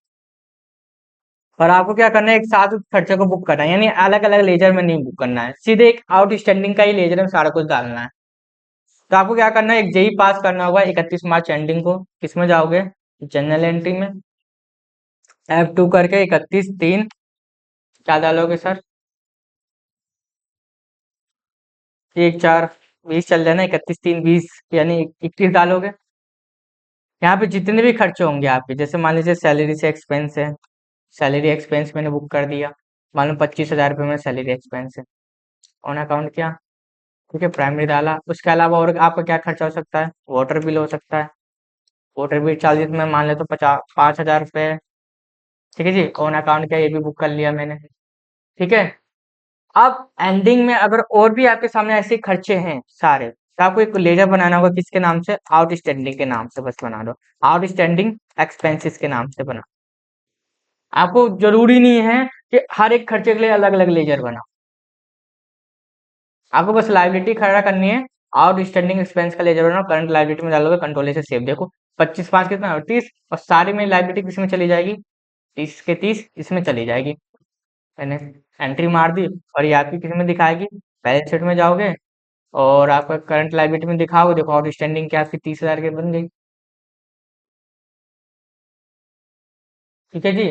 [SPEAKER 1] और आपको क्या करना है एक साथ उस खर्चे को बुक करना है, यानी अलग-अलग लेजर में नहीं बुक करना है, सीधे एक आउटस्टैंडिंग का ही लेजर में सारा कुछ डालना है। तो आपको क्या करना है एक जेई पास करना होगा 31 मार्च एंडिंग को, किसमें जाओगे जनरल एंट्री में F2 करके 31/3 क्या डालोगे सर 1/4/20 चल जाना 31/3/20 यानी 21 डालोगे। यहाँ पे जितने भी खर्चे होंगे आपके जैसे मान लीजिए सैलरी से एक्सपेंस है, सैलरी एक्सपेंस मैंने बुक कर दिया, मान लो 25,000 रुपये में सैलरी एक्सपेंस है, ऑन अकाउंट किया, ठीक है प्राइमरी डाला। उसके अलावा और आपका क्या खर्चा हो सकता है, वाटर बिल हो सकता है, वाटर बिल चार्जेस में मान ले तो 5,000 रुपये है, ठीक है जी ऑन अकाउंट का ये भी बुक कर लिया मैंने। ठीक है, अब एंडिंग में अगर और भी आपके सामने ऐसे खर्चे हैं सारे तो आपको एक लेजर बनाना होगा किसके नाम से, आउटस्टैंडिंग के नाम से, बस बना दो आउटस्टैंडिंग एक्सपेंसेस के नाम से बना। आपको जरूरी नहीं है कि हर एक खर्चे के लिए अलग अलग लेजर बनाओ, आपको बस लाइबिलिटी खड़ा करनी है, आउटस्टैंडिंग एक्सपेंस का लेजर बनाओ, करंट लाइबिलिटी में डालोगे कंट्रोल से सेव, देखो 25/5 कितना 38 और सारी में लाइबिलिटी किसमें चली जाएगी 30 के 30 इसमें चली जाएगी। मैंने एंट्री मार दी और ये आपकी किस में दिखाएगी, बैलेंस शीट में जाओगे और आपका करंट लाइबिलिटी में दिखाओगे, देखो आउटस्टैंडिंग क्या आपकी 30,000 की बन गई। ठीक है जी,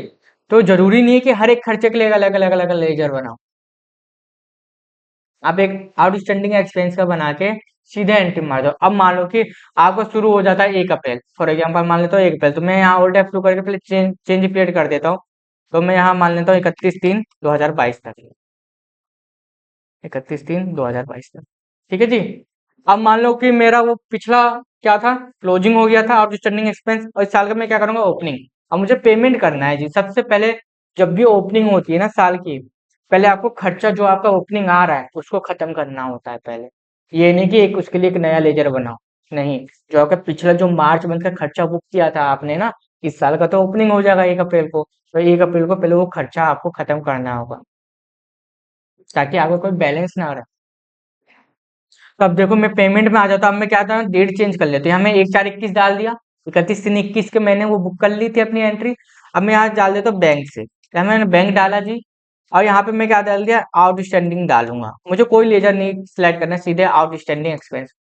[SPEAKER 1] तो जरूरी नहीं है कि हर एक खर्चे के लिए अलग अलग अलग लेजर बनाओ, आप एक आउटस्टैंडिंग एक्सपेंस का बना के सीधे एंट्री मार दो। अब मान लो कि आपको शुरू हो जाता है 1 अप्रैल, फॉर एग्जाम्पल मान लेता हूँ 1 अप्रैल, तो मैं यहाँ ओल्ड F2 करके पहले चेंज पीरियड कर देता हूँ, तो मैं यहाँ मान लेता हूँ 31/3/2022 तक, 31/3/2022 तक। ठीक है जी, अब मान लो कि मेरा वो पिछला क्या था, क्लोजिंग हो गया था आउटस्टैंडिंग एक्सपेंस, और इस साल का मैं क्या करूंगा ओपनिंग। अब मुझे पेमेंट करना है जी, सबसे पहले जब भी ओपनिंग होती है ना साल की, पहले आपको खर्चा जो आपका ओपनिंग आ रहा है उसको खत्म करना होता है पहले, ये नहीं कि एक उसके लिए एक नया लेजर बनाओ, नहीं, जो आपका पिछला जो मार्च मंथ का खर्चा बुक किया था आपने ना, इस साल का तो ओपनिंग हो जाएगा 1 अप्रैल को, तो 1 अप्रैल को पहले वो खर्चा आपको खत्म करना होगा ताकि आपको कोई बैलेंस ना रहे। तो अब देखो मैं पेमेंट में आ जाता हूँ, अब मैं क्या आता हूँ डेट चेंज कर लेते हैं, हमें 1/4/21 डाल दिया, 31/3/21 के मैंने वो बुक कर ली थी अपनी एंट्री। अब मैं यहाँ डाल देता हूँ बैंक से, तो मैंने बैंक डाला जी, और यहाँ पे मैं क्या डाल दिया आउटस्टैंडिंग डालूंगा, मुझे कोई लेजर नहीं सिलेक्ट करना, सीधे आउटस्टैंडिंग एक्सपेंस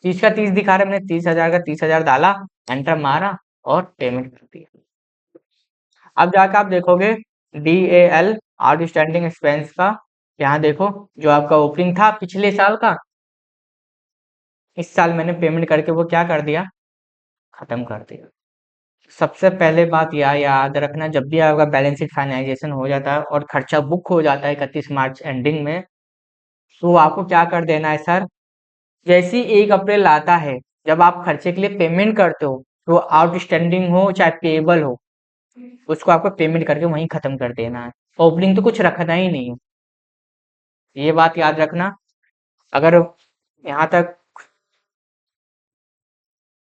[SPEAKER 1] 30 का 30 दिखा रहा है, मैंने 30,000 का 30,000 डाला, एंटर मारा और पेमेंट कर दिया। अब जाकर आप देखोगे DAL आउटस्टैंडिंग एक्सपेंस का, यहाँ देखो जो आपका ओपनिंग था पिछले साल का, इस साल मैंने पेमेंट करके वो क्या कर दिया खत्म कर दिया। सबसे पहले बात यह याद रखना, जब भी आपका बैलेंस शीट फाइनलाइजेशन हो जाता है और खर्चा बुक हो जाता है 31 मार्च एंडिंग में, तो आपको क्या कर देना है सर, जैसे ही 1 अप्रैल आता है, जब आप खर्चे के लिए पेमेंट करते हो, तो आउटस्टैंडिंग हो चाहे पेएबल हो, उसको आपको पेमेंट करके वहीं खत्म कर देना है, ओपनिंग तो कुछ रखना ही नहीं है, ये बात याद रखना। अगर यहाँ तक